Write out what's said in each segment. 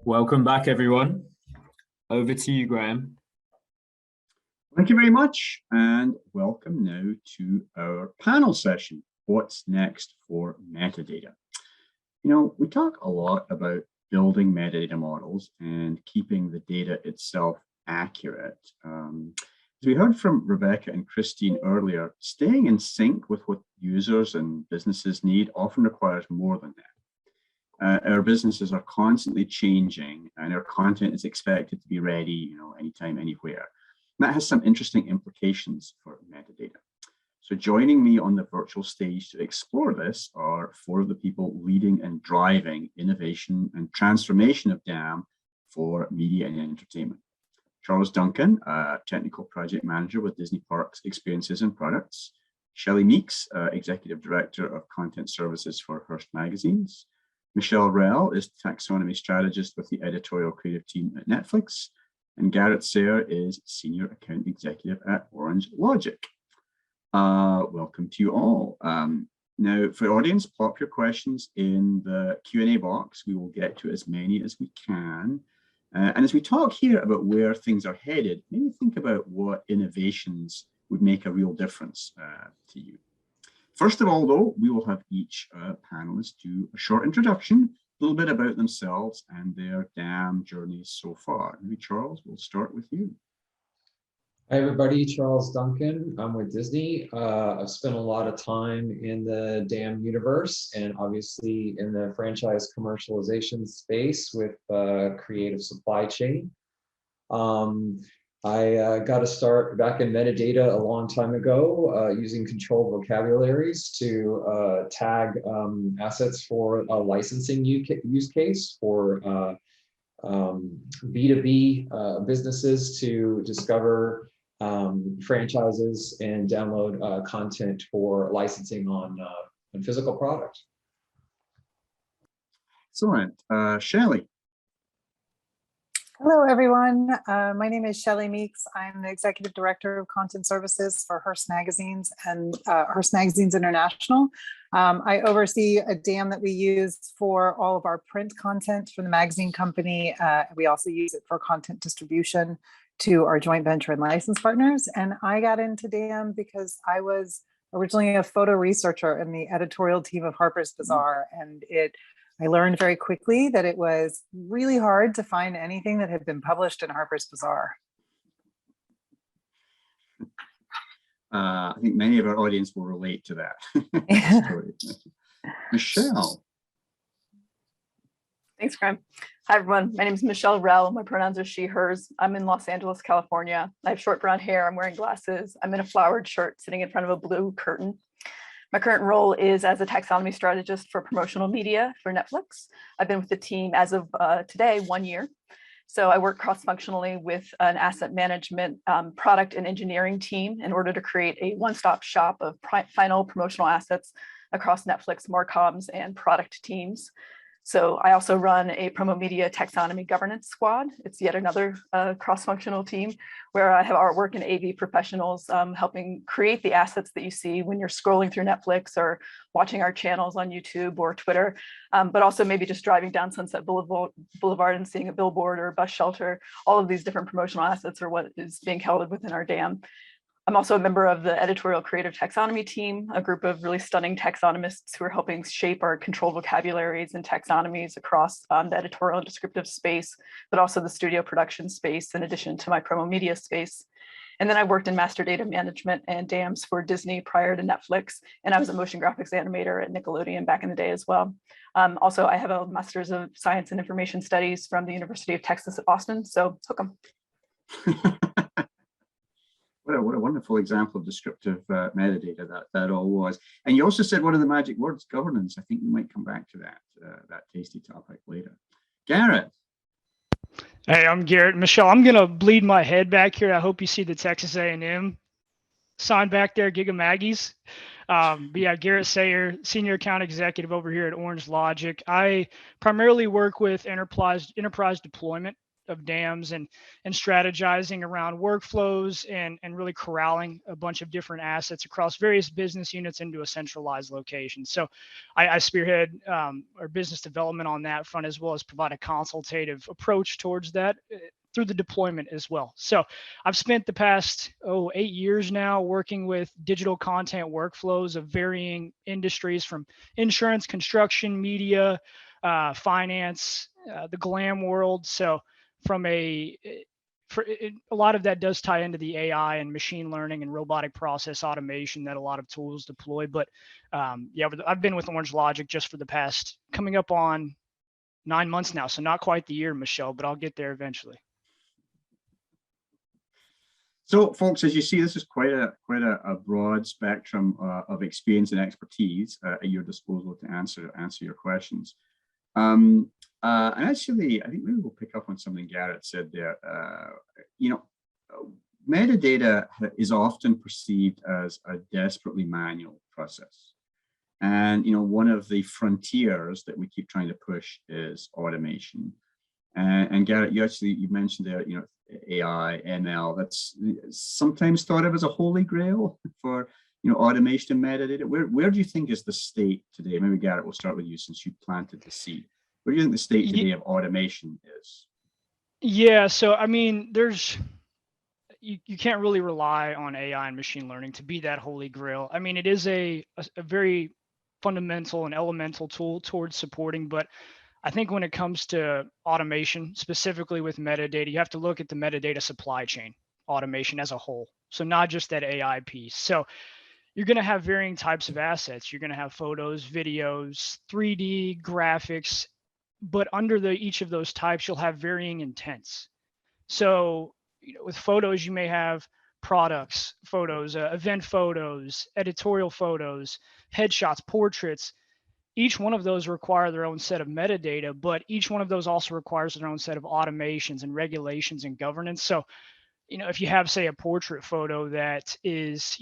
Welcome back, everyone. Over to you, Graham. Thank you very much, and welcome now to our panel session, What's Next for Metadata? You know, we talk a lot about building metadata models and keeping the data itself accurate. As we heard from Rebecca and Christine earlier, staying in sync with what users and businesses need often requires more than that. Our businesses are constantly changing, and our content is expected to be ready, anytime, anywhere. And that has some interesting implications for metadata. So joining me on the virtual stage to explore this are four of the people leading and driving innovation and transformation of DAM for media and entertainment. Charles Duncan, Technical Project Manager with Disney Parks Experiences and Products. Shelley Meeks, Executive Director of Content Services for Hearst Magazines. Roell is Taxonomy Strategist with the Editorial Creative team at Netflix. And Garrett Sayer is Senior Account Executive at Orange Logic. Welcome to you all. Now, for the audience, pop your questions in the Q&A box. We will get to as many as we can. And as we talk here about where things are headed, maybe think about what innovations would make a real difference to you. First of all, though, we will have each panelist do a short introduction, a little bit about themselves and their DAM journeys so far. Maybe Charles, we'll start with you. Hi, everybody. Charles Duncan. I'm with Disney. I've spent a lot of time in the DAM universe and obviously in the franchise commercialization space with creative supply chain. I got to start back in metadata a long time ago using controlled vocabularies to tag assets for a licensing use case for B2B businesses to discover franchises and download content for licensing on physical products. Excellent. Shelley. Hello, everyone. My name is Shelly Meeks. I'm the Executive Director of Content Services for Hearst Magazines and Hearst Magazines International. I oversee a DAM that we use for all of our print content for the magazine company. We also use it for content distribution to our joint venture and license partners. And I got into DAM because I was originally a photo researcher in the editorial team of Harper's Bazaar, and I learned very quickly that it was really hard to find anything that had been published in Harper's Bazaar. I think many of our audience will relate to that. Michelle. Thanks, Graham. Hi, everyone. My name is Michelle Roell. My pronouns are she, hers. I'm in Los Angeles, California. I have short brown hair. I'm wearing glasses. I'm in a flowered shirt sitting in front of a blue curtain. My current role is as a taxonomy strategist for promotional media for Netflix. I've been with the team as of today, 1 year. So I work cross-functionally with an asset management, product and engineering team in order to create a one-stop shop of final promotional assets across Netflix, Marcoms, and product teams. So I also run a promo media taxonomy governance squad. It's yet another cross-functional team where I have artwork and AV professionals helping create the assets that you see when you're scrolling through Netflix or watching our channels on YouTube or Twitter, but also maybe just driving down Sunset Boulevard and seeing a billboard or a bus shelter. All of these different promotional assets are what is being held within our DAM. I'm also a member of the Editorial Creative taxonomy team, a group of really stunning taxonomists who are helping shape our controlled vocabularies and taxonomies across the editorial and descriptive space, but also the studio production space, in addition to my promo media space. And then I worked in master data management and DAMs for Disney prior to Netflix, and I was a motion graphics animator at Nickelodeon back in the day as well. Also, I have a Master's of Science and Information Studies from the University of Texas at Austin, so hook 'em. What a wonderful example of descriptive metadata that all was. And you also said one of the magic words, governance. I think we might come back to that tasty topic later. Garrett. Hey, I'm Garrett. Michelle, I'm gonna bleed my head back here. I hope you see the Texas A&M sign back there, Giga Maggies. But yeah, Garrett Sayer, Senior Account Executive over here at Orange Logic. I primarily work with enterprise deployment of dams and strategizing around workflows and really corralling a bunch of different assets across various business units into a centralized location. So I spearhead our business development on that front, as well as provide a consultative approach towards that through the deployment as well. So I've spent the past 8 years now working with digital content workflows of varying industries, from insurance, construction, media, finance, the glam world. So a lot of that does tie into the AI and machine learning and robotic process automation that a lot of tools deploy. But yeah, I've been with Orange Logic just for the past coming up on 9 months now. So not quite the year, Michelle, but I'll get there eventually. So, folks, as you see, this is quite a broad spectrum of experience and expertise at your disposal to answer your questions. And actually, I think maybe we'll pick up on something Garrett said there. You know, metadata is often perceived as a desperately manual process. And, you know, one of the frontiers that we keep trying to push is automation. And Garrett, you mentioned there, you know, AI, ML, that's sometimes thought of as a holy grail for, you know, automation and metadata. Where do you think is the state today? Maybe Garrett, we'll start with you since you planted the seed. Where do you think the state today of automation is? Yeah, so I mean, you can't really rely on AI and machine learning to be that holy grail. I mean, it is a very fundamental and elemental tool towards supporting, but I think when it comes to automation, specifically with metadata, you have to look at the metadata supply chain automation as a whole. So not just that AI piece. So you're going to have varying types of assets. You're going to have photos, videos, 3D graphics, but under each of those types, you'll have varying intents. So, you know, with photos, you may have products, photos, event photos, editorial photos, headshots, portraits. Each one of those require their own set of metadata, but each one of those also requires their own set of automations and regulations and governance. So, you know, if you have, say, a portrait photo that is,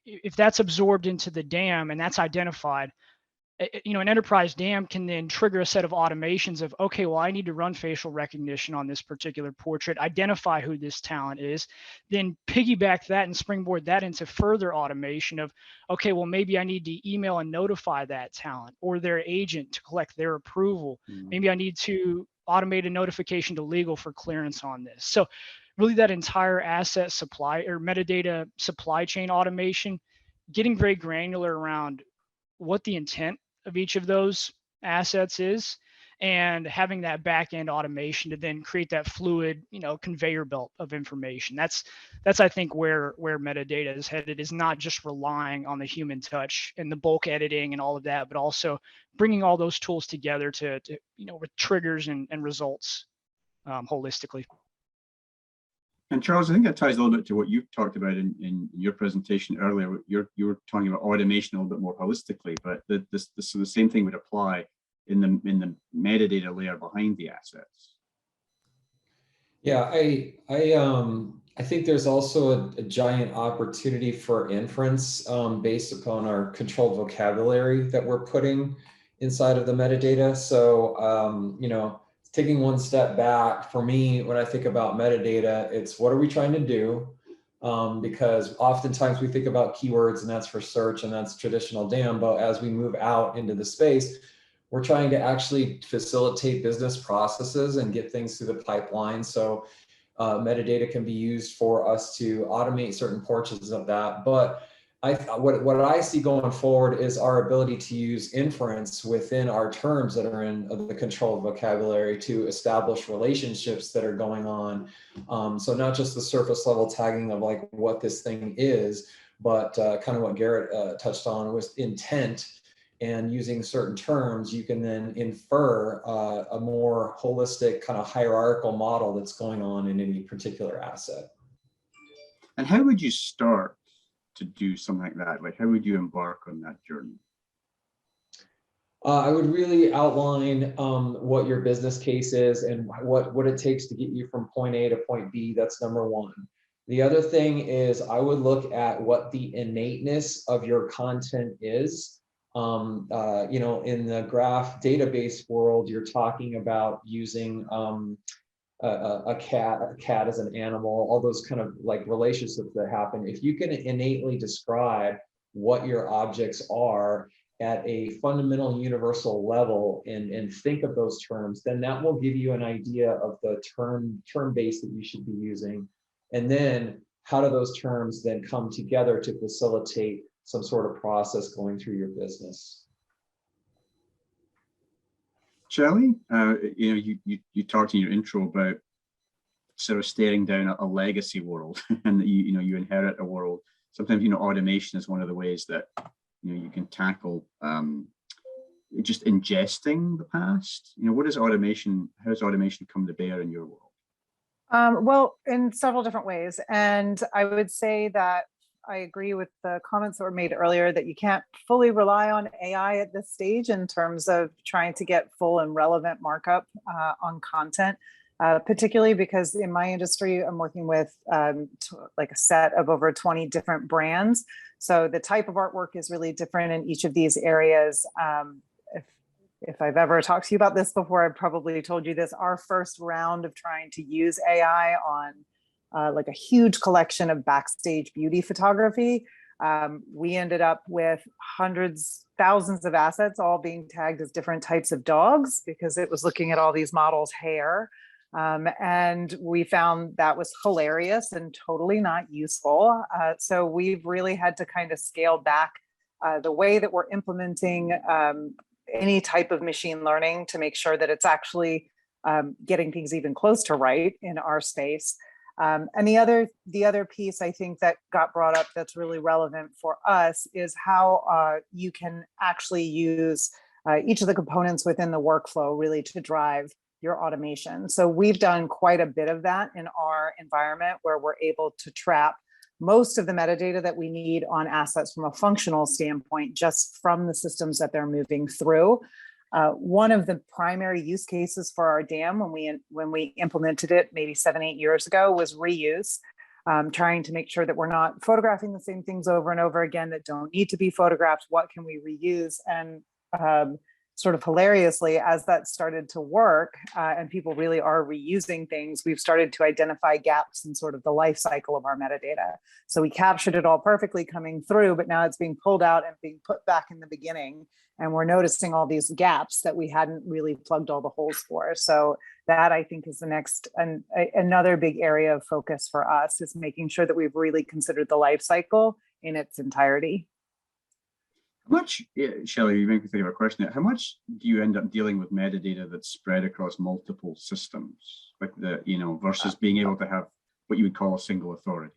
if that's absorbed into the DAM and that's identified, you know, an enterprise DAM can then trigger a set of automations of, okay, well, I need to run facial recognition on this particular portrait, identify who this talent is, then piggyback that and springboard that into further automation of, okay, well, maybe I need to email and notify that talent or their agent to collect their approval. Maybe I need to automate a notification to legal for clearance on this. So really that entire asset supply or metadata supply chain automation, getting very granular around what the intent of each of those assets is, and having that back end automation to then create that fluid, you know, conveyor belt of information. That's I think where metadata is headed, is not just relying on the human touch and the bulk editing and all of that, but also bringing all those tools together to you know, with triggers and results holistically. And Charles, I think that ties a little bit to what you talked about in your presentation earlier. You were talking about automation a little bit more holistically, but the same thing would apply in the metadata layer behind the assets. Yeah, I think there's also a giant opportunity for inference based upon our controlled vocabulary that we're putting inside of the metadata. So, you know, taking one step back, for me, when I think about metadata, it's what are we trying to do? Because oftentimes we think about keywords and that's for search and that's traditional DAM, but as we move out into the space, we're trying to actually facilitate business processes and get things through the pipeline. So metadata can be used for us to automate certain portions of that. But what I see going forward is our ability to use inference within our terms that are in the controlled vocabulary to establish relationships that are going on. So not just the surface level tagging of like what this thing is, but kind of what Garrett touched on was intent. And using certain terms, you can then infer a more holistic kind of hierarchical model that's going on in any particular asset. And how would you start to do something like that? Like, how would you embark on that journey? I would really outline what your business case is and what it takes to get you from point A to point B. That's number one. The other thing is I would look at what the innateness of your content is. In the graph database world, you're talking about using a cat as an animal, all those kind of like relationships that happen. If you can innately describe what your objects are at a fundamental universal level and think of those terms, then that will give you an idea of the term base that you should be using. And then how do those terms then come together to facilitate some sort of process going through your business? Shelley, you talked in your intro about sort of staring down a legacy world, and that you inherit a world. Sometimes automation is one of the ways that you can tackle just ingesting the past. What is automation? How does automation come to bear in your world? Well, in several different ways, and I would say that I agree with the comments that were made earlier that you can't fully rely on AI at this stage in terms of trying to get full and relevant markup on content, particularly because in my industry, I'm working with like a set of over 20 different brands. So the type of artwork is really different in each of these areas. If I've ever talked to you about this before, I've probably told you this. Our first round of trying to use AI on like a huge collection of backstage beauty photography, we ended up with hundreds, thousands of assets all being tagged as different types of dogs because it was looking at all these models' hair. And we found that was hilarious and totally not useful. So we've really had to kind of scale back the way that we're implementing any type of machine learning to make sure that it's actually getting things even close to right in our space. And the other piece I think that got brought up that's really relevant for us is how you can actually use each of the components within the workflow really to drive your automation. So we've done quite a bit of that in our environment where we're able to trap most of the metadata that we need on assets from a functional standpoint, just from the systems that they're moving through. One of the primary use cases for our dam when we implemented it maybe 7-8 years ago was reuse, trying to make sure that we're not photographing the same things over and over again that don't need to be photographed. What can we reuse? And sort of hilariously, as that started to work and people really are reusing things, we've started to identify gaps in sort of the life cycle of our metadata. So we captured it all perfectly coming through, but now it's being pulled out and being put back in the beginning. And we're noticing all these gaps that we hadn't really plugged all the holes for. So that I think is the next, and another big area of focus for us is making sure that we've really considered the life cycle in its entirety. How much, Shelley, you make me think of a question. How much do you end up dealing with metadata that's spread across multiple systems, like versus being able to have what you would call a single authority?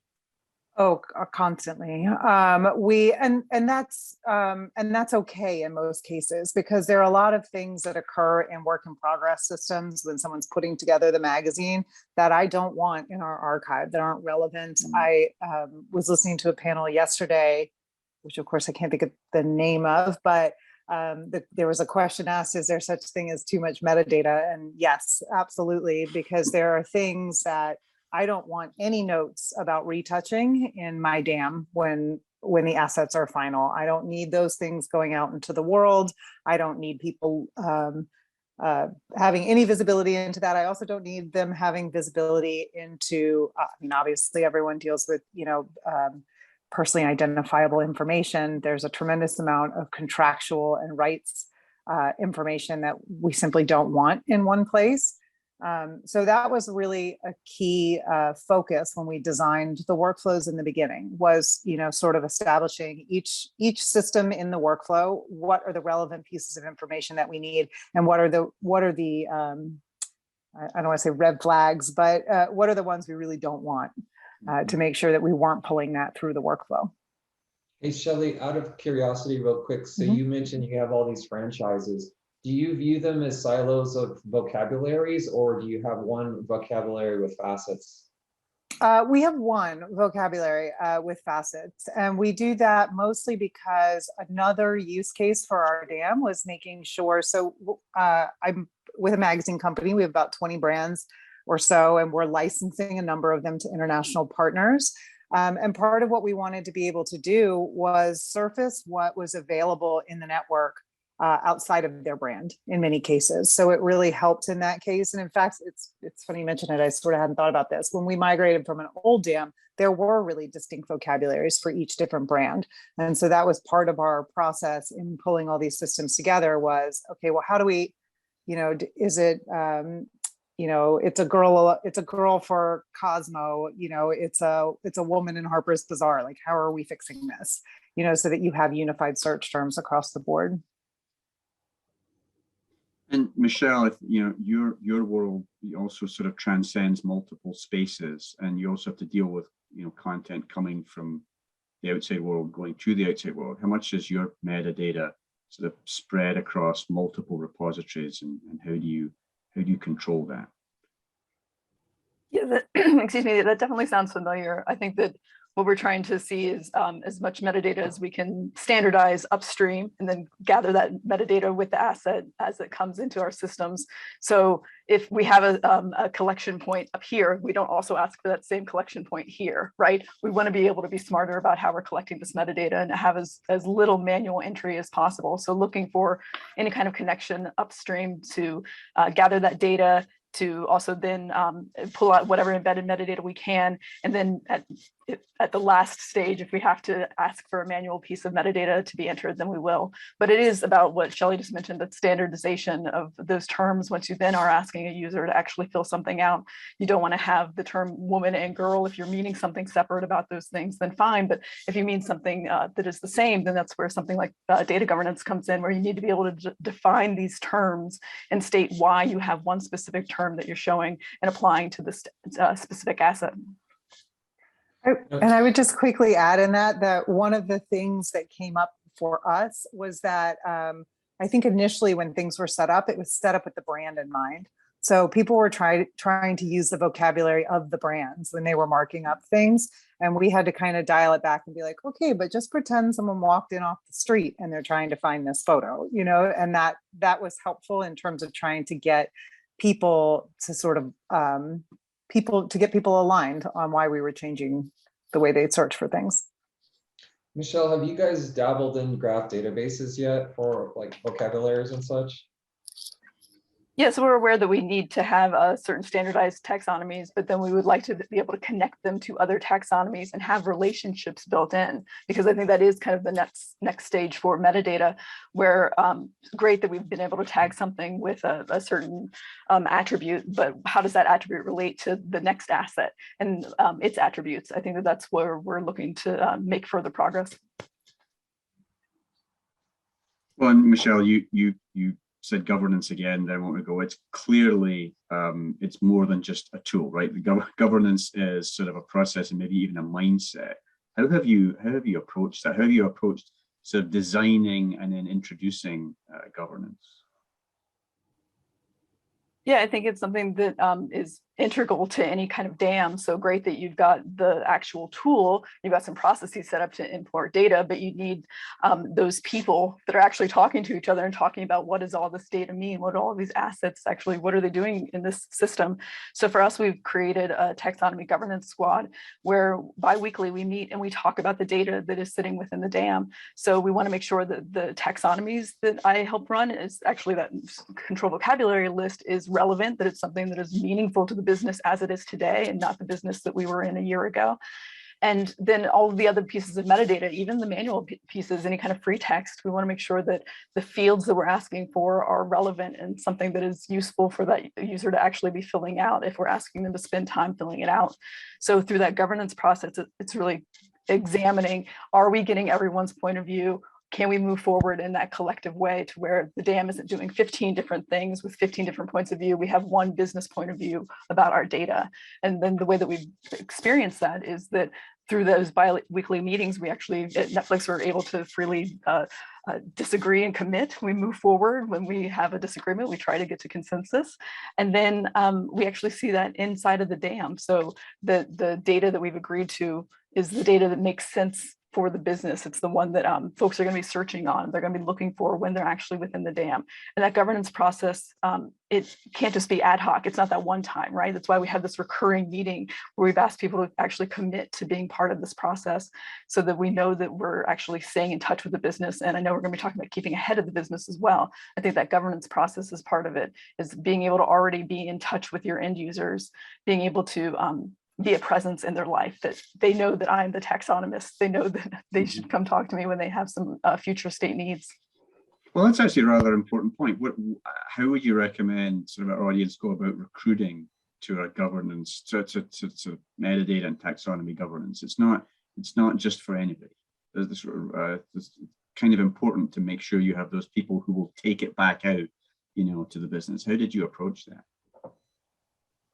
Oh, constantly. And that's okay in most cases because there are a lot of things that occur in work in progress systems when someone's putting together the magazine that I don't want in our archive that aren't relevant. I was listening to a panel yesterday, which of course I can't think of the name of, but there was a question asked, is there such thing as too much metadata? And yes, absolutely, because there are things that I don't want any notes about retouching in my dam when the assets are final. I don't need those things going out into the world. I don't need people having any visibility into that. I also don't need them having visibility into, obviously everyone deals with, personally identifiable information. There's a tremendous amount of contractual and rights information that we simply don't want in one place. So that was really a key focus when we designed the workflows in the beginning was, sort of establishing each system in the workflow. What are the relevant pieces of information that we need, and what are the I don't want to say red flags, but what are the ones we really don't want to make sure that we weren't pulling that through the workflow. Hey, Shelley, out of curiosity, real quick. So you mentioned you have all these franchises. Do you view them as silos of vocabularies, or do you have one vocabulary with facets? We have one vocabulary with facets, and we do that mostly because another use case for our dam was making sure. So I'm with a magazine company. We have about 20 brands or so, and we're licensing a number of them to international partners. And part of what we wanted to be able to do was surface what was available in the network outside of their brand in many cases. So it really helped in that case. And in fact, it's funny you mentioned it. I sort of hadn't thought about this. When we migrated from an old DAM, there were really distinct vocabularies for each different brand. And so that was part of our process in pulling all these systems together was, okay, well, how do we, is it, it's a girl for Cosmo, it's a woman in Harper's Bazaar. Like, how are we fixing this? So that you have unified search terms across the board. And Michelle, if your world also sort of transcends multiple spaces, and you also have to deal with content coming from the outside world going to the outside world. How much is your metadata sort of spread across multiple repositories, and how do you control that? Yeah, excuse me, that definitely sounds familiar. I think that what we're trying to see is as much metadata as we can standardize upstream and then gather that metadata with the asset as it comes into our systems. So if we have a collection point up here, we don't also ask for that same collection point here, right? We want to be able to be smarter about how we're collecting this metadata and have as little manual entry as possible. So looking for any kind of connection upstream to gather that data, to also then pull out whatever embedded metadata we can. And then at the last stage, if we have to ask for a manual piece of metadata to be entered, then we will. But it is about what Shelley just mentioned, that standardization of those terms. Once you then are asking a user to actually fill something out, you don't want to have the term woman and girl. If you're meaning something separate about those things, then fine. But if you mean something that is the same, then that's where something like data governance comes in, where you need to be able to define these terms and state why you have one specific term that you're showing and applying to this specific asset. And I would just quickly add in that one of the things that came up for us was that I think initially when things were set up, it was set up with the brand in mind. So people were trying to use the vocabulary of the brands when they were marking up things. And we had to kind of dial it back and be like, okay, but just pretend someone walked in off the street and they're trying to find this photo, and that was helpful in terms of trying to get people to sort of get people aligned on why we were changing the way they search for things. Michelle, have you guys dabbled in graph databases yet for like vocabularies and such? Yes, we're aware that we need to have certain standardized taxonomies, but then we would like to be able to connect them to other taxonomies and have relationships built in, because I think that is kind of the next stage for metadata, where great that we've been able to tag something with a certain attribute, but how does that attribute relate to the next asset and its attributes? I think that's where we're looking to make further progress. Well, and Michelle, you said governance again there a moment ago. It's clearly it's more than just a tool, right? The governance is sort of a process and maybe even a mindset. How have you approached that? How have you approached sort of designing and then introducing governance? Yeah, I think it's something that is integral to any kind of dam. So great that you've got the actual tool, you've got some processes set up to import data, but you need those people that are actually talking to each other and talking about what does all this data mean? What are all these assets actually, what are they doing in this system? So for us, we've created a taxonomy governance squad where bi-weekly we meet and we talk about the data that is sitting within the dam. So we want to make sure that the taxonomies that I help run is actually that control vocabulary list is relevant, that it's something that is meaningful to the business as it is today and not the business that we were in a year ago. And then all of the other pieces of metadata, even the manual pieces, any kind of free text, we want to make sure that the fields that we're asking for are relevant and something that is useful for that user to actually be filling out if we're asking them to spend time filling it out. So through that governance process, it's really examining, are we getting everyone's point of view? Can we move forward in that collective way to where the dam isn't doing 15 different things with 15 different points of view? We have one business point of view about our data. And then the way that we experience that is that through those bi-weekly meetings, we actually at Netflix are able to freely disagree and commit. We move forward. When we have a disagreement, we try to get to consensus. And then we actually see that inside of the dam. So the data that we've agreed to is the data that makes sense for the business. It's the one that folks are going to be searching on. They're going to be looking for when they're actually within the dam. And that governance process, it can't just be ad hoc. It's not that one time, right? That's why we have this recurring meeting where we've asked people to actually commit to being part of this process so that we know that we're actually staying in touch with the business. And I know we're going to be talking about keeping ahead of the business as well. I think that governance process is part of it, is being able to already be in touch with your end users, being able to be a presence in their life, that they know that I'm the taxonomist. They know that they should come talk to me when they have some future state needs. Well, that's actually a rather important point. How would you recommend sort of our audience go about recruiting to a governance, to metadata and taxonomy governance? It's not just for anybody. There's this, it's kind of important to make sure you have those people who will take it back out, to the business. How did you approach that?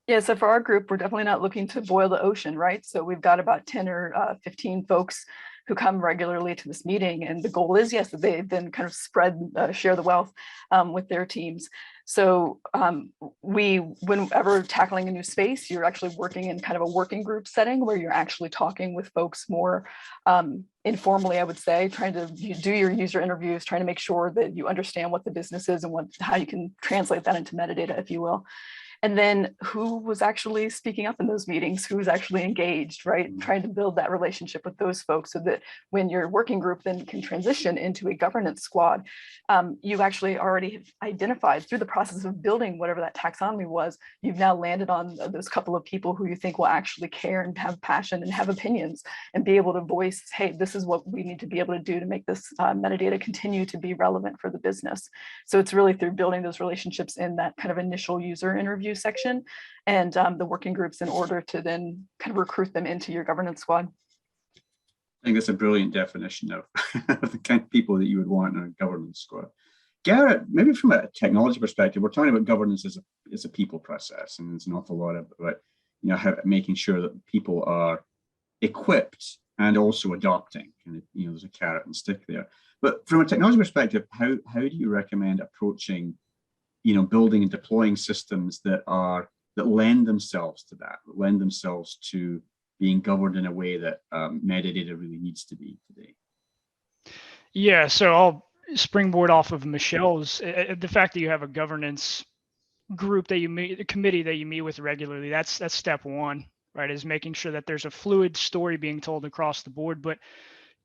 Yeah, so for our group, we're definitely not looking to boil the ocean, right? So we've got about 10 or 15 folks who come regularly to this meeting. And the goal is, yes, that they then kind of share the wealth with their teams. So whenever tackling a new space, you're actually working in kind of a working group setting where you're actually talking with folks more informally, I would say, trying to do your user interviews, trying to make sure that you understand what the business is and how you can translate that into metadata, if you will. And then who was actually speaking up in those meetings, who was actually engaged, right? Trying to build that relationship with those folks so that when your working group then can transition into a governance squad, you actually already have identified through the process of building whatever that taxonomy was, you've now landed on those couple of people who you think will actually care and have passion and have opinions and be able to voice, hey, this is what we need to be able to do to make this metadata continue to be relevant for the business. So it's really through building those relationships in that kind of initial user interview section and the working groups in order to then kind of recruit them into your governance squad. I think that's a brilliant definition of the kind of people that you would want in a governance squad. Garrett, maybe from a technology perspective, we're talking about governance as a people process, and there's an awful lot about making sure that people are equipped and also adopting. And there's a carrot and stick there. But from a technology perspective, how do you recommend approaching building and deploying systems that lend themselves to that, lend themselves to being governed in a way that metadata really needs to be today? Yeah, so I'll springboard off of Michelle's, the fact that you have a governance group that you meet, a committee that you meet with regularly. That's step one, right? Is making sure that there's a fluid story being told across the board. But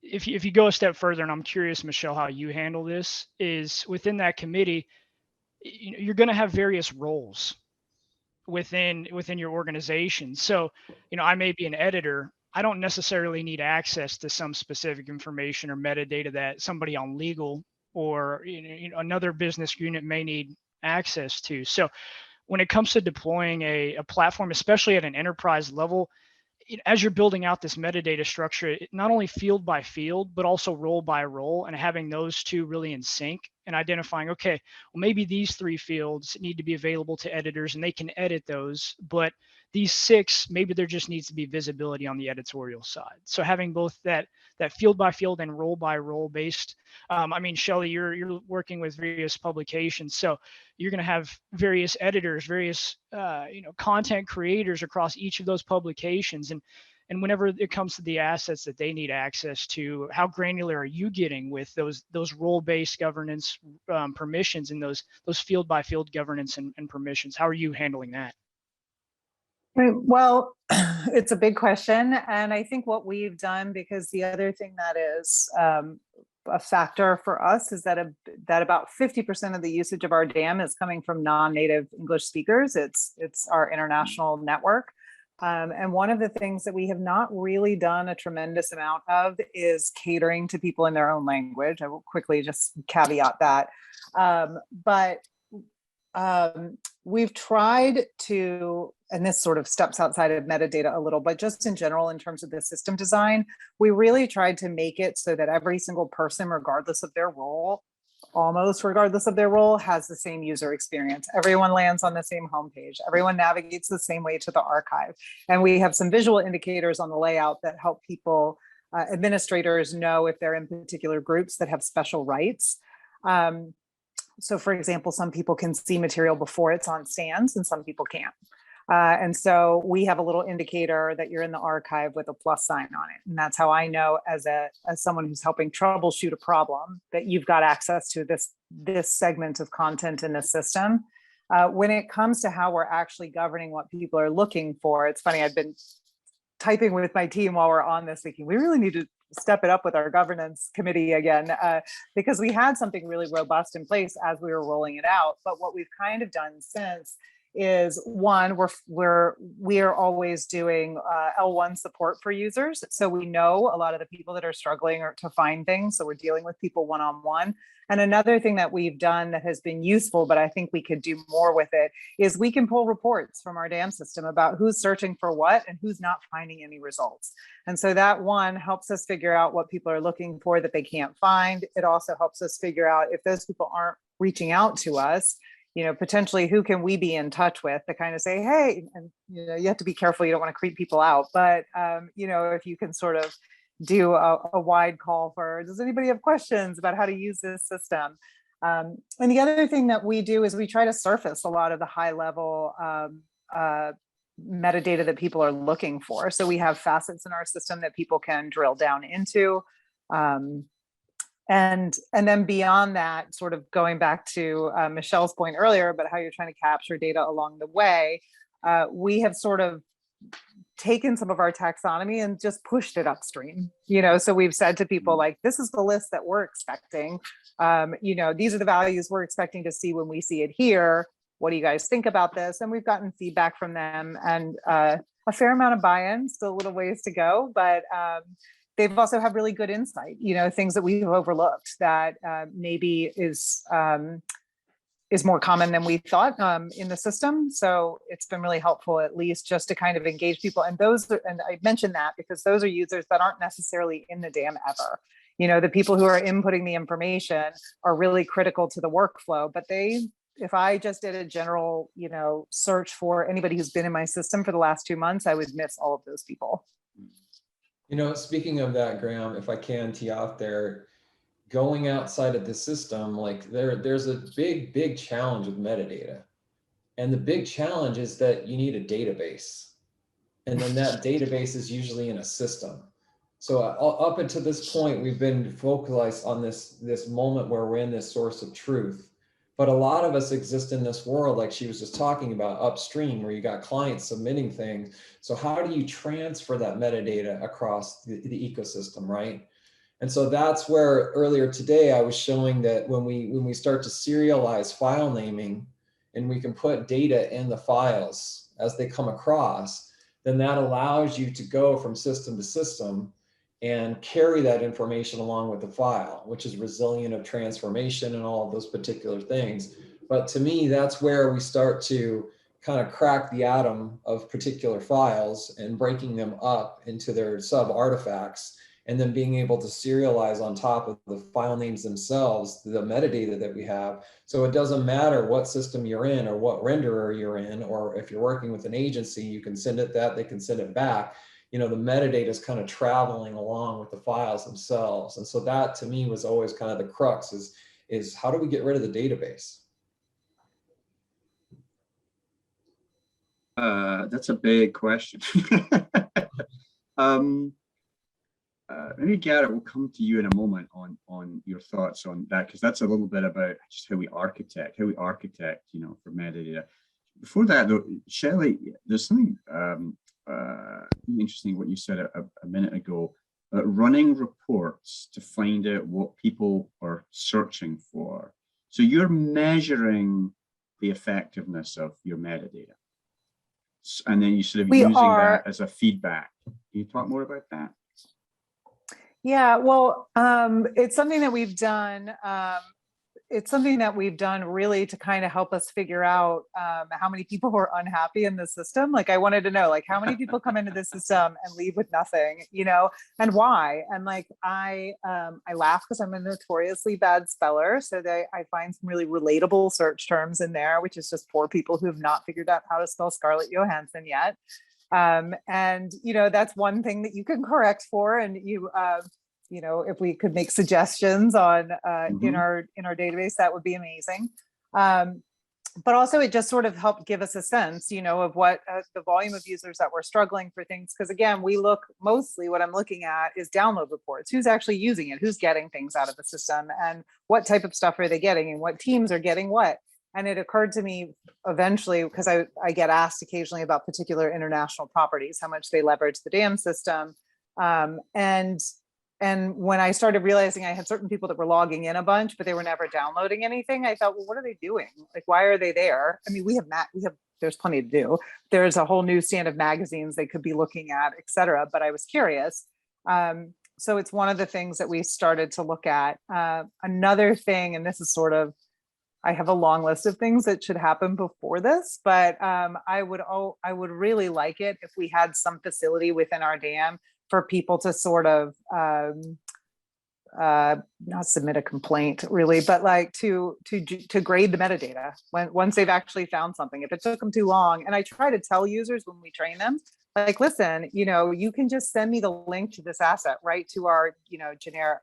if you go a step further, and I'm curious, Michelle, how you handle this, is within that committee, you're going to have various roles within your organization. So, I may be an editor. I don't necessarily need access to some specific information or metadata that somebody on legal or another business unit may need access to. So when it comes to deploying a platform, especially at an enterprise level, as you're building out this metadata structure, not only field by field, but also role by role, and having those two really in sync and identifying, okay, well, maybe these 3 fields need to be available to editors and they can edit those, but these 6, maybe there just needs to be visibility on the editorial side. So having both that field by field and role by role based. Shelley, you're working with various publications, so you're going to have various editors, various content creators across each of those publications, and whenever it comes to the assets that they need access to, how granular are you getting with those role-based governance permissions and those field by field governance and permissions? How are you handling that? Right. Well, it's a big question. And I think what we've done, because the other thing that is a factor for us is that about 50% of the usage of our dam is coming from non-native English speakers. It's our international network. And one of the things that we have not really done a tremendous amount of is catering to people in their own language. I will quickly just caveat that. But we've tried to, and this sort of steps outside of metadata a little, but just in general, in terms of the system design, we really tried to make it so that every single person, regardless of their role, almost regardless of their role, has the same user experience. Everyone lands on the same homepage. Everyone navigates the same way to the archive. And we have some visual indicators on the layout that help people, administrators, know if they're in particular groups that have special rights. So for example, some people can see material before it's on stands and some people can't. And so we have a little indicator that you're in the archive with a plus sign on it. And that's how I know as someone who's helping troubleshoot a problem that you've got access to this segment of content in the system. When it comes to how we're actually governing what people are looking for, it's funny, I've been typing with my team while we're on this thinking, we really need to step it up with our governance committee again, because we had something really robust in place as we were rolling it out. But what we've kind of done since is one, we are always doing L1 support for users. So we know a lot of the people that are struggling to find things. So we're dealing with people one-on-one. And another thing that we've done that has been useful, but I think we could do more with it, is we can pull reports from our DAM system about who's searching for what and who's not finding any results. And so that one helps us figure out what people are looking for that they can't find. It also helps us figure out if those people aren't reaching out to us, potentially who can we be in touch with to kind of say, hey, and you have to be careful, you don't want to creep people out, but if you can sort of do a wide call for, does anybody have questions about how to use this system? And the other thing that we do is we try to surface a lot of the high level metadata that people are looking for. So we have facets in our system that people can drill down into. And then beyond that, sort of going back to Michelle's point earlier about how you're trying to capture data along the way, we have sort of taken some of our taxonomy and just pushed it upstream. So we've said to people like, this is the list that we're expecting. These are the values we're expecting to see when we see it here. What do you guys think about this? And we've gotten feedback from them and a fair amount of buy-in, still a little ways to go, but they've also have really good insight, things that we've overlooked that maybe is more common than we thought in the system. So it's been really helpful, at least just to kind of engage people. And and I mentioned that because those are users that aren't necessarily in the DAM ever. The people who are inputting the information are really critical to the workflow, but if I just did a general, search for anybody who's been in my system for the last 2 months, I would miss all of those people. Speaking of that, Graham, if I can tee off there, going outside of the system, like there's a big challenge with metadata. And the big challenge is that you need a database. And then that database is usually in a system. So up until this point, we've been focused on this moment where we're in this source of truth. But a lot of us exist in this world, like she was just talking about upstream, where you got clients submitting things. So how do you transfer that metadata across the ecosystem, right? And so that's where earlier today I was showing that when we start to serialize file naming and we can put data in the files as they come across, then that allows you to go from system to system and carry that information along with the file, which is resilient of transformation and all of those particular things. But to me, that's where we start to kind of crack the atom of particular files and breaking them up into their sub artifacts, and then being able to serialize on top of the file names themselves, the metadata that we have. So it doesn't matter what system you're in or what renderer you're in, or if you're working with an agency, you can send it that, they can send it back. The metadata is kind of traveling along with the files themselves. And so that to me was always kind of the crux is how do we get rid of the database? That's a big question. Maybe Garrett, will come to you in a moment on your thoughts on that, because that's a little bit about just how we architect, for metadata. Before that, though, Shelley, there's something interesting what you said a minute ago about running reports to find out what people are searching for. So you're measuring the effectiveness of your metadata, and then you sort of using that as a feedback. Can you talk more about that? Yeah, well, it's something that we've done. It's something that we've done really to kind of help us figure out how many people were unhappy in the system. Like I wanted to know, like how many people come into the system and leave with nothing, and why. And like I laugh because I'm a notoriously bad speller, so I find some really relatable search terms in there, which is just poor people who have not figured out how to spell Scarlett Johansson yet. And that's one thing that you can correct for, and if we could make suggestions on in our database, that would be amazing. but also it just sort of helped give us a sense, of what the volume of users that were struggling for things. Because again, mostly what I'm looking at is download reports. Who's actually using it? Who's getting things out of the system? And what type of stuff are they getting? And what teams are getting what? And it occurred to me eventually, because I get asked occasionally about particular international properties, how much they leverage the DAM system. And when I started realizing I had certain people that were logging in a bunch, but they were never downloading anything, I thought, well, what are they doing? Like, why are they there? I mean, there's plenty to do. There's a whole newsstand of magazines they could be looking at, et cetera. But I was curious. So it's one of the things that we started to look at. Another thing, and this is I have a long list of things that should happen before this, but I would really like it if we had some facility within our dam for people to sort of not submit a complaint really, but like to grade the metadata once they've actually found something. If it took them too long, and I try to tell users when we train them, like, listen, you can just send me the link to this asset right to our,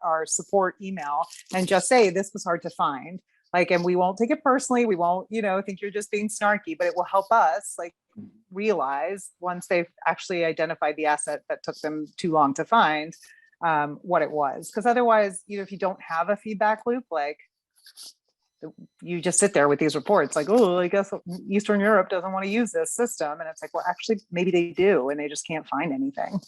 our support email and just say, this was hard to find. Like, and we won't take it personally. We won't, think you're just being snarky, but it will help us realize once they've actually identified the asset that took them too long to find, what it was. Because otherwise, if you don't have a feedback loop, you just sit there with these reports like, oh, I guess Eastern Europe doesn't want to use this system. And it's like, well, actually, maybe they do, and they just can't find anything.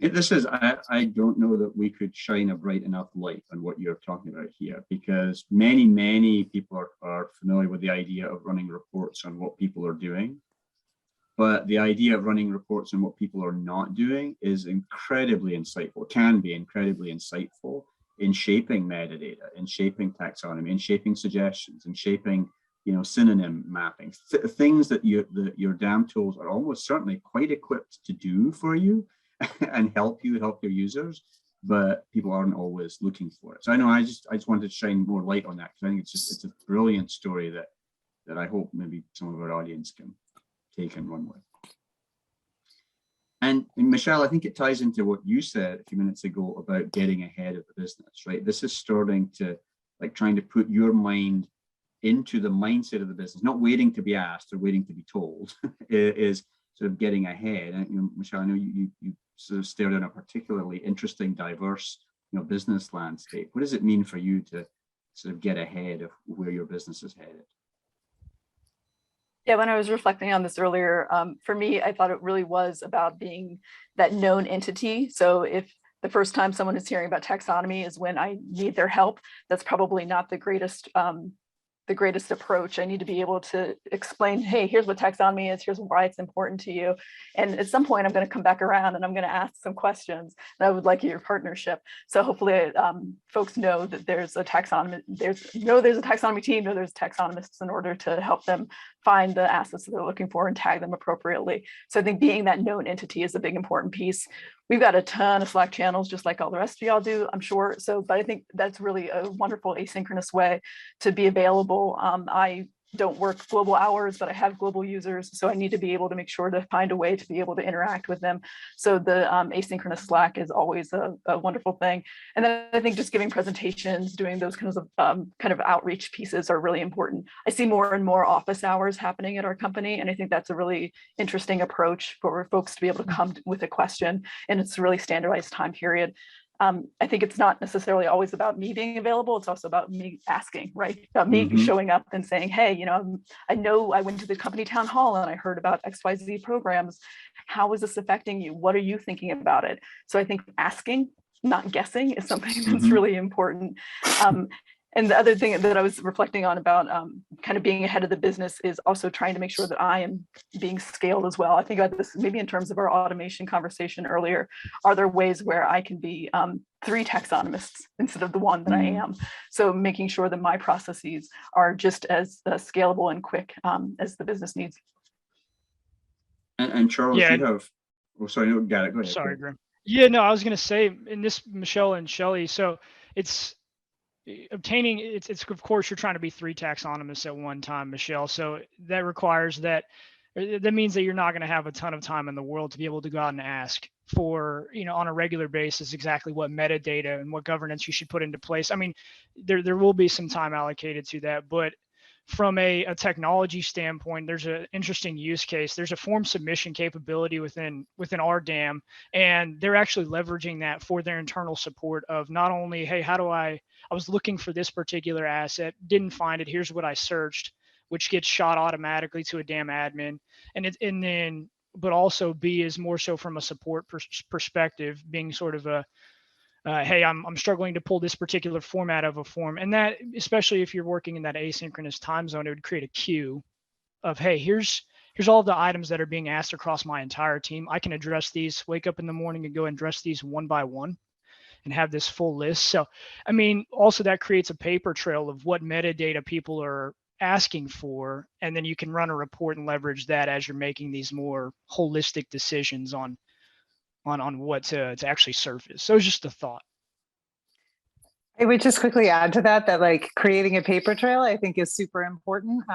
I don't know that we could shine a bright enough light on what you're talking about here, because many people are familiar with the idea of running reports on what people are doing. But the idea of running reports on what people are not doing is incredibly insightful, can be incredibly insightful in shaping metadata, in shaping taxonomy, in shaping suggestions, in shaping, synonym mapping, things that your DAM tools are almost certainly quite equipped to do for you and help your users, but people aren't always looking for it. So I just wanted to shine more light on that, because I think it's a brilliant story that I hope maybe some of our audience can take and run with. And Michelle, I think it ties into what you said a few minutes ago about getting ahead of the business, right? This is starting to trying to put your mind into the mindset of the business, not waiting to be asked or waiting to be told, is sort of getting ahead. And Michelle, I know you sort of stared at a particularly interesting, diverse, business landscape. What does it mean for you to sort of get ahead of where your business is headed? Yeah, when I was reflecting on this earlier, for me, I thought it really was about being that known entity. So if the first time someone is hearing about taxonomy is when I need their help, that's probably not the greatest approach. I need to be able to explain, hey, here's what taxonomy is, here's why it's important to you. And at some point I'm going to come back around and I'm going to ask some questions, and I would like your partnership. So hopefully folks know that there's a taxonomy, there's a taxonomy team, there's taxonomists in order to help them find the assets that they're looking for and tag them appropriately. So I think being that known entity is a big important piece. We've got a ton of Slack channels, just like all the rest of y'all do, I'm sure. But I think that's really a wonderful asynchronous way to be available. I don't work global hours, but I have global users. So I need to be able to make sure to find a way to be able to interact with them. So the asynchronous Slack is always a wonderful thing. And then I think just giving presentations, doing those kinds of kind of outreach pieces are really important. I see more and more office hours happening at our company. And I think that's a really interesting approach for folks to be able to come with a question. And it's a really standardized time period. I think it's not necessarily always about me being available. It's also about me asking, right? About me showing up and saying, hey, I know I went to the company town hall and I heard about XYZ programs. How is this affecting you? What are you thinking about it? So I think asking, not guessing, is something that's really important. And the other thing that I was reflecting on about kind of being ahead of the business is also trying to make sure that I am being scaled as well. I think about this maybe in terms of our automation conversation earlier. Are there ways where I can be 3 taxonomists instead of the one that I am? So making sure that my processes are just as scalable and quick as the business needs. And Charles, you have, sorry, no, got it. Go ahead. Sorry, Graham. Yeah, no, I was going to say in this, Michelle and Shelly, so it's obtaining, it's of course you're trying to be 3 taxonomists at one time, Michelle. So that requires that means that you're not going to have a ton of time in the world to be able to go out and ask for, on a regular basis, exactly what metadata and what governance you should put into place. I mean, there will be some time allocated to that, but from a technology standpoint, there's an interesting use case. There's a form submission capability within our dam, and they're actually leveraging that for their internal support of not only, hey, how do I was looking for this particular asset, didn't find it, here's what I searched, which gets shot automatically to a dam admin. And then, but also B is more so from a support perspective, being sort of a, hey, I'm struggling to pull this particular format of a form. And that, especially if you're working in that asynchronous time zone, it would create a queue of, hey, here's all the items that are being asked across my entire team. I can address these, wake up in the morning and go and address these one by one and have this full list. So, I mean, also that creates a paper trail of what metadata people are asking for. And then you can run a report and leverage that as you're making these more holistic decisions on what to actually surface. So it's just a thought. I would just quickly add to that like creating a paper trail, I think, is super important.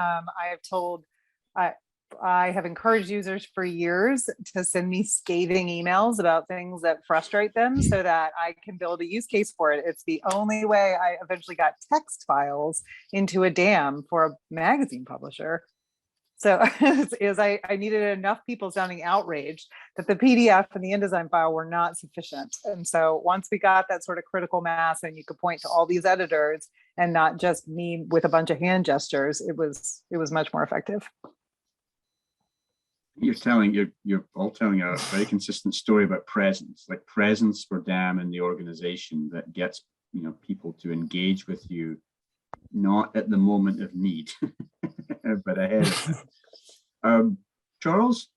I have encouraged users for years to send me scathing emails about things that frustrate them so that I can build a use case for it. It's the only way I eventually got text files into a dam for a magazine publisher. So I needed enough people sounding outraged that the PDF and the InDesign file were not sufficient. And so once we got that sort of critical mass and you could point to all these editors and not just me with a bunch of hand gestures, it was much more effective. You're all telling a very consistent story about presence, like presence for DAM in the organization that gets people to engage with you, not at the moment of need, but ahead of it. Charles,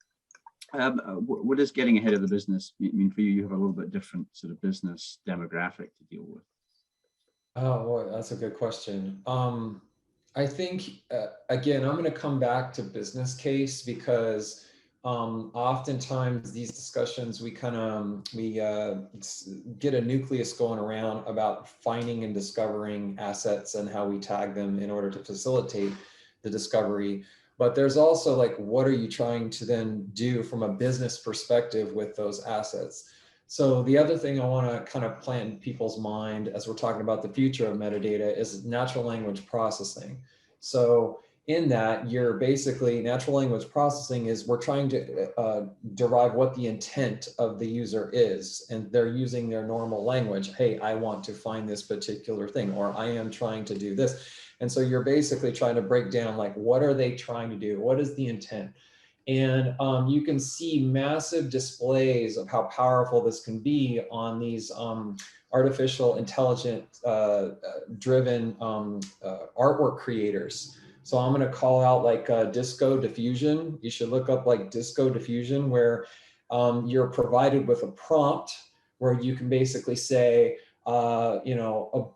what does getting ahead of the business mean for you? You have a little bit different sort of business demographic to deal with. Oh, boy, that's a good question. I think, again, I'm going to come back to business case because oftentimes these discussions, we get a nucleus going around about finding and discovering assets and how we tag them in order to facilitate the discovery. But there's also like, what are you trying to then do from a business perspective with those assets? So the other thing I want to kind of plant in people's mind as we're talking about the future of metadata is natural language processing. So in that, you're basically, natural language processing is we're trying to derive what the intent of the user is, and they're using their normal language. Hey, I want to find this particular thing, or I am trying to do this. And so you're basically trying to break down, like, what are they trying to do? What is the intent? And you can see massive displays of how powerful this can be on these artificial intelligent driven artwork creators. So I'm going to call out like disco diffusion. You should look up like disco diffusion, where you're provided with a prompt where you can basically say, a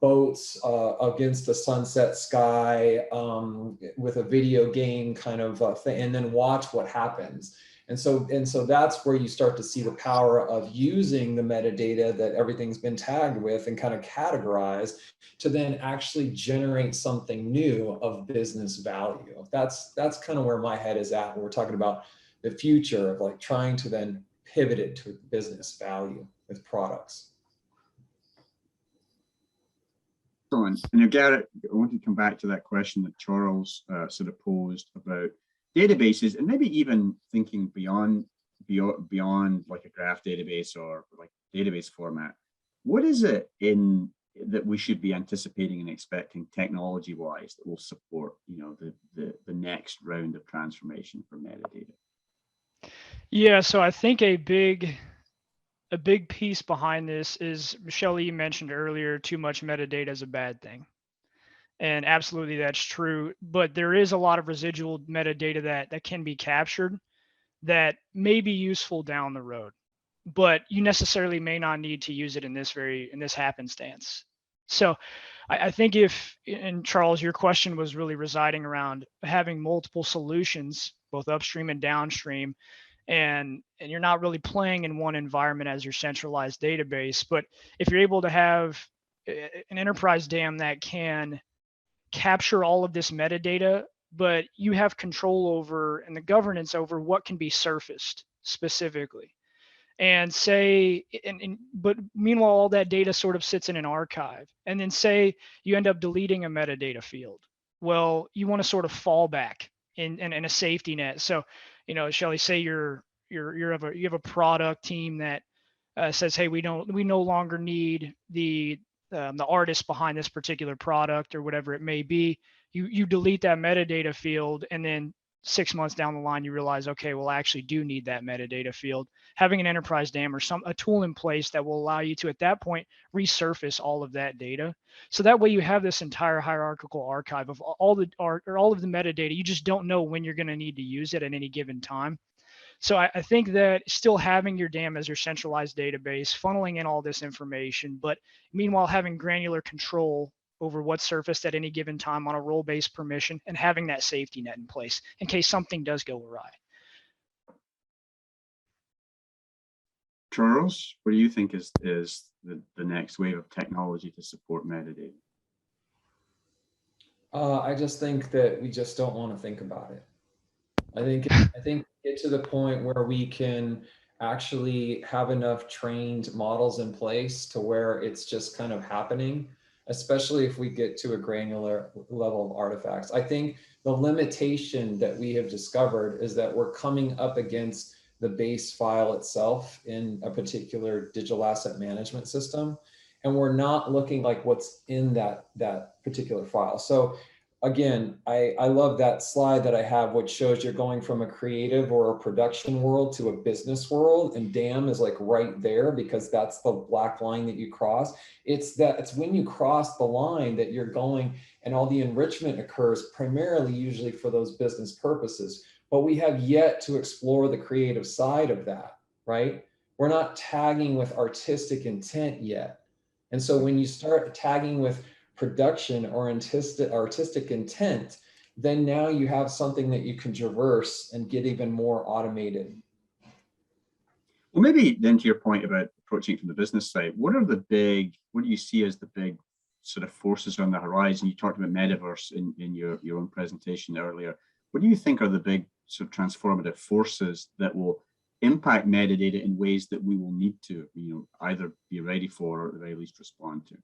boats against the sunset sky with a video game kind of thing, and then watch what happens. And so that's where you start to see the power of using the metadata that everything's been tagged with and kind of categorized to then actually generate something new of business value. That's kind of where my head is at when we're talking about the future of like trying to then pivot it to business value with products. Excellent. And Garrett, I want to come back to that question that Charles sort of posed about databases, and maybe even thinking beyond like a graph database or like database format. What is it that we should be anticipating and expecting technology-wise that will support, the next round of transformation for metadata? Yeah, so I think a big piece behind this is, Shelley, you mentioned earlier, too much metadata is a bad thing. And absolutely that's true, but there is a lot of residual metadata that can be captured that may be useful down the road, but you necessarily may not need to use it in this happenstance. So I think and Charles, your question was really residing around having multiple solutions, both upstream and downstream, and you're not really playing in one environment as your centralized database. But if you're able to have an enterprise dam that can capture all of this metadata, but you have control over and the governance over what can be surfaced specifically. And but meanwhile, all that data sort of sits in an archive. And then say you end up deleting a metadata field. well, you want to sort of fall back in a safety net. So, Shelley, say you have a product team that says, hey, we no longer need the artist behind this particular product or whatever it may be. You delete that metadata field, and then 6 months down the line, you realize, okay, well, I actually do need that metadata field. Having an enterprise DAM or a tool in place that will allow you to, at that point, resurface all of that data. So that way you have this entire hierarchical archive of all the art or all of the metadata. You just don't know when you're going to need to use it at any given time. So I think that still having your DAM as your centralized database, funneling in all this information, but meanwhile having granular control over what's surfaced at any given time on a role-based permission, and having that safety net in place in case something does go awry. Charles, what do you think is the next wave of technology to support metadata? I just think that we just don't want to think about it. I think get to the point where we can actually have enough trained models in place to where it's just kind of happening, especially if we get to a granular level of artifacts. I think the limitation that we have discovered is that we're coming up against the base file itself in a particular digital asset management system, and we're not looking like what's in that particular file. So again, I love that slide that I have, which shows you're going from a creative or a production world to a business world, and DAM is like right there because that's the black line that you cross. It's when you cross the line that you're going, and all the enrichment occurs primarily usually for those business purposes. But we have yet to explore the creative side of that, right? We're not tagging with artistic intent yet. And so when you start tagging with production or artistic intent, then now you have something that you can traverse and get even more automated. Well, maybe then to your point about approaching it from the business side, what do you see as the big sort of forces on the horizon? You talked about Metaverse in your own presentation earlier. What do you think are the big sort of transformative forces that will impact metadata in ways that we will need to, either be ready for or at the very least respond to?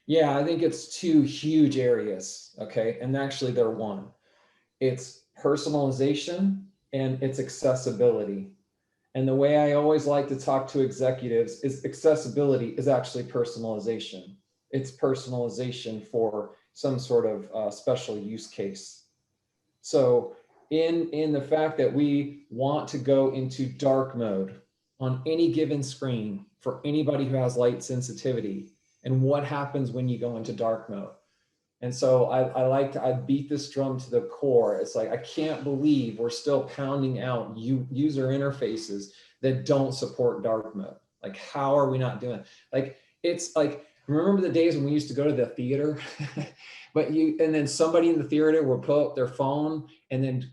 Yeah, I think it's two huge areas, okay? And actually they're one. It's personalization and it's accessibility. And the way I always like to talk to executives is accessibility is actually personalization. It's personalization for some sort of special use case. So in the fact that we want to go into dark mode on any given screen for anybody who has light sensitivity, and what happens when you go into dark mode. And so I beat this drum to the core. It's like, I can't believe we're still pounding out user interfaces that don't support dark mode. Like, how are we not doing it? Like, it's like, remember the days when we used to go to the theater, and then somebody in the theater would pull up their phone and then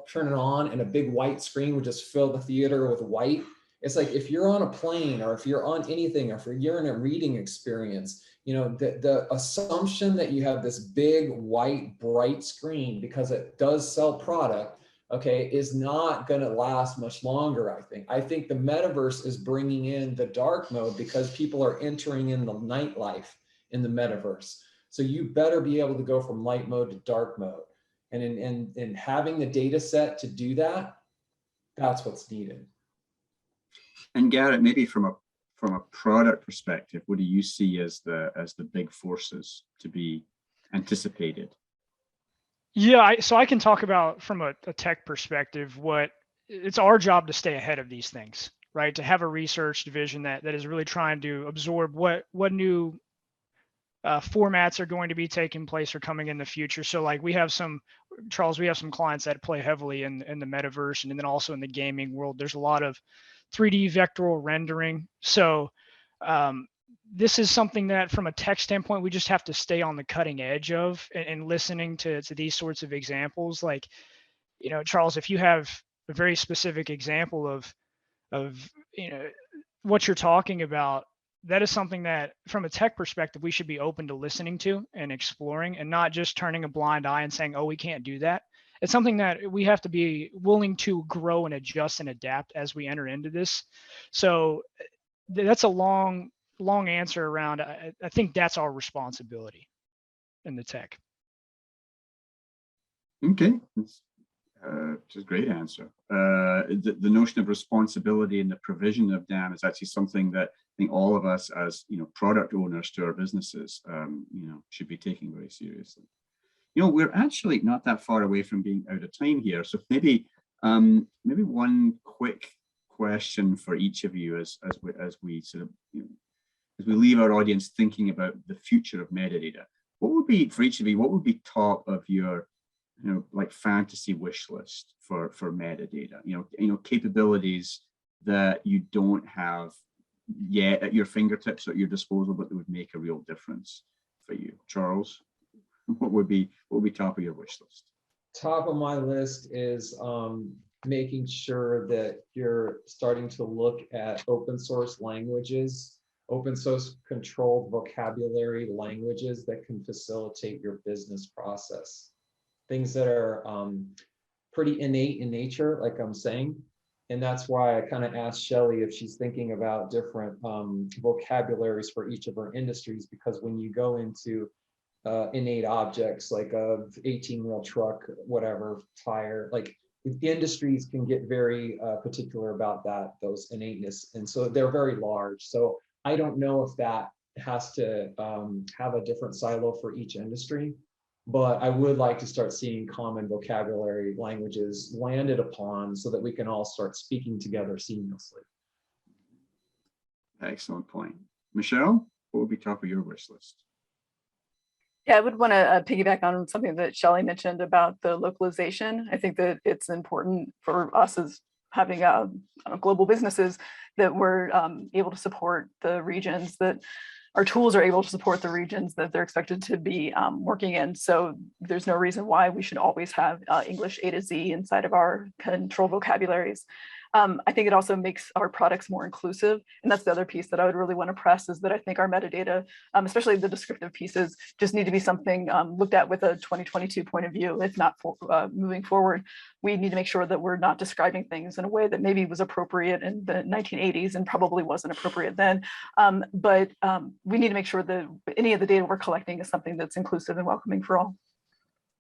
turn it on, and a big white screen would just fill the theater with white. It's like, if you're on a plane or if you're on anything, or if you're in a reading experience, the assumption that you have this big white bright screen because it does sell product, okay, is not going to last much longer. I think the metaverse is bringing in the dark mode because people are entering in the nightlife in the metaverse. So you better be able to go from light mode to dark mode, and in having the data set to do that, that's what's needed. And Garrett, maybe from a product perspective, what do you see as the big forces to be anticipated? Yeah, so I can talk about from a tech perspective, it's our job to stay ahead of these things, right? To have a research division that is really trying to absorb what new formats are going to be taking place or coming in the future. So like we have some clients that play heavily in the metaverse, and then also in the gaming world, there's a lot of 3D vectoral rendering. So this is something that from a tech standpoint, we just have to stay on the cutting edge of, and listening to these sorts of examples. Like, Charles, if you have a very specific example of what you're talking about, that is something that from a tech perspective, we should be open to listening to and exploring, and not just turning a blind eye and saying, oh, we can't do that. It's something that we have to be willing to grow and adjust and adapt as we enter into this. So that's a long answer around. I think that's our responsibility in the tech. Okay, that's just a great answer. The notion of responsibility in the provision of DAM is actually something that I think all of us as product owners to our businesses should be taking very seriously. We're actually not that far away from being out of time here, so maybe one quick question for each of you as we sort of as we leave our audience thinking about the future of metadata. What would be, for each of you, what would be top of your like fantasy wish list for metadata? Capabilities that you don't have yet at your fingertips or at your disposal, but that would make a real difference for you. Charles, what would be top of your wish list? Top of my list is making sure that you're starting to look at open source languages, open source controlled vocabulary languages that can facilitate your business process. Things that are pretty innate in nature, like I'm saying. And that's why I kind of asked Shelly if she's thinking about different vocabularies for each of her industries, because when you go into innate objects like a 18-wheel truck, whatever, tire, like the industries can get very particular about those innateness. And so they're very large. So I don't know if that has to have a different silo for each industry, but I would like to start seeing common vocabulary languages landed upon so that we can all start speaking together seamlessly. Excellent point. Michelle, what would be top of your wish list? Yeah, I would want to piggyback on something that Shelley mentioned about the localization. I think that it's important for us as having global businesses that we're able to support the regions, that our tools are able to support the regions that they're expected to be working in. So there's no reason why we should always have English A to Z inside of our control vocabularies. I think it also makes our products more inclusive. And that's the other piece that I would really want to press, is that I think our metadata, especially the descriptive pieces, just need to be something looked at with a 2022 point of view. If not moving forward, we need to make sure that we're not describing things in a way that maybe was appropriate in the 1980s and probably wasn't appropriate then. But we need to make sure that any of the data we're collecting is something that's inclusive and welcoming for all.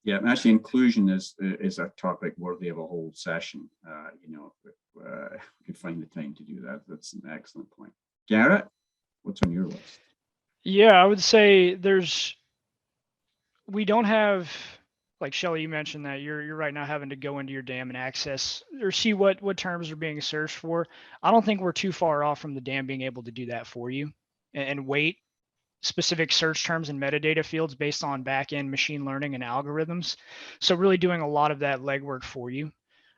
Yeah, actually, inclusion is a topic worthy of a whole session. If we could find the time to do that, that's an excellent point. Garrett, what's on your list? Yeah, I would say we don't have, like Shelly, you mentioned that you're right now having to go into your DAM and access or see what terms are being searched for. I don't think we're too far off from the DAM being able to do that for you and weight specific search terms and metadata fields based on back-end machine learning and algorithms. So really doing a lot of that legwork for you.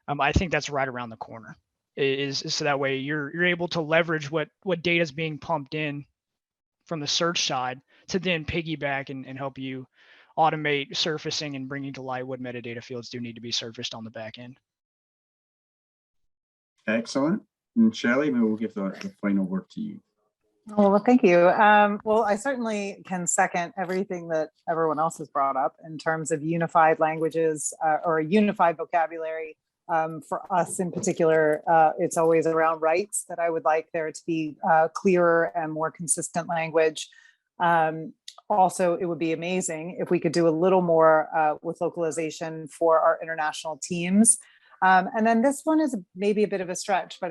I think that's right around the corner. Is so that way you're able to leverage what data is being pumped in from the search side to then piggyback and help you automate surfacing and bringing to light what metadata fields do need to be surfaced on the back end. Excellent. And Shelly, maybe we'll give the final word to you. Oh, well, thank you. Well, I certainly can second everything that everyone else has brought up in terms of unified languages or a unified vocabulary. For us in particular, it's always around rights that I would like there to be clearer and more consistent language. Also, it would be amazing if we could do a little more with localization for our international teams. And then this one is maybe a bit of a stretch, but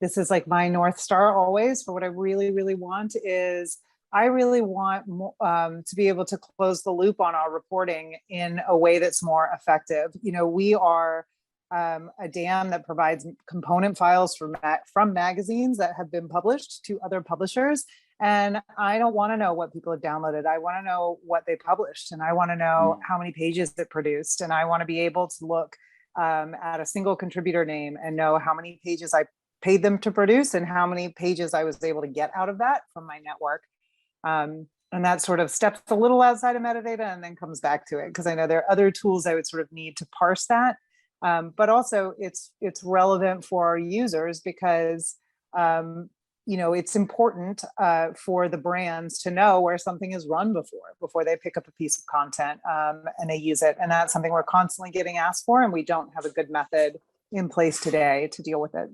this is like my North Star always for what I really, really want is I really want to be able to close the loop on our reporting in a way that's more effective. We are a DAM that provides component files from magazines that have been published to other publishers. And I don't want to know what people have downloaded. I want to know what they published, and I want to know how many pages it produced. And I want to be able to look at a single contributor name and know how many pages I paid them to produce and how many pages I was able to get out of that from my network. And that sort of steps a little outside of metadata and then comes back to it, because I know there are other tools I would sort of need to parse that. But also it's relevant for our users because it's important for the brands to know where something is run before they pick up a piece of content and they use it. And that's something we're constantly getting asked for, and we don't have a good method in place today to deal with it.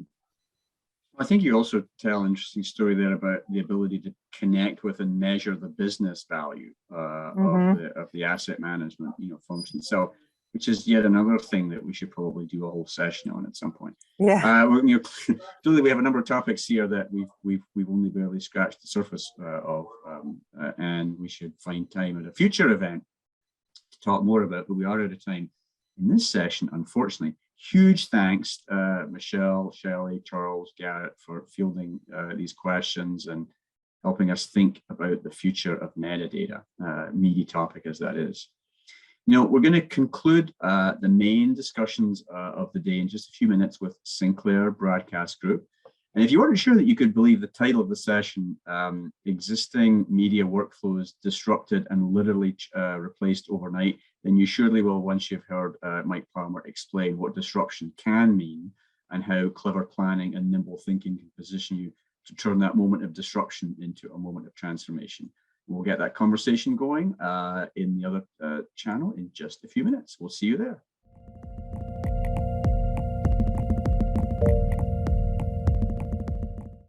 I think you also tell an interesting story there about the ability to connect with and measure the business value of the asset management function. So which is yet another thing that we should probably do a whole session on at some point. Yeah. Clearly, we have a number of topics here that we've only barely scratched the surface of, and we should find time at a future event to talk more about. But we are out of time in this session, unfortunately. Huge thanks, Michelle, Shelley, Charles, Garrett, for fielding these questions and helping us think about the future of metadata, meaty topic as that is. We're going to conclude the main discussions of the day in just a few minutes with Sinclair Broadcast Group. And if you weren't sure that you could believe the title of the session, Existing Media Workflows Disrupted and Literally Replaced Overnight, then you surely will once you've heard Mike Palmer explain what disruption can mean and how clever planning and nimble thinking can position you to turn that moment of disruption into a moment of transformation. We'll get that conversation going in the other channel in just a few minutes. We'll see you there.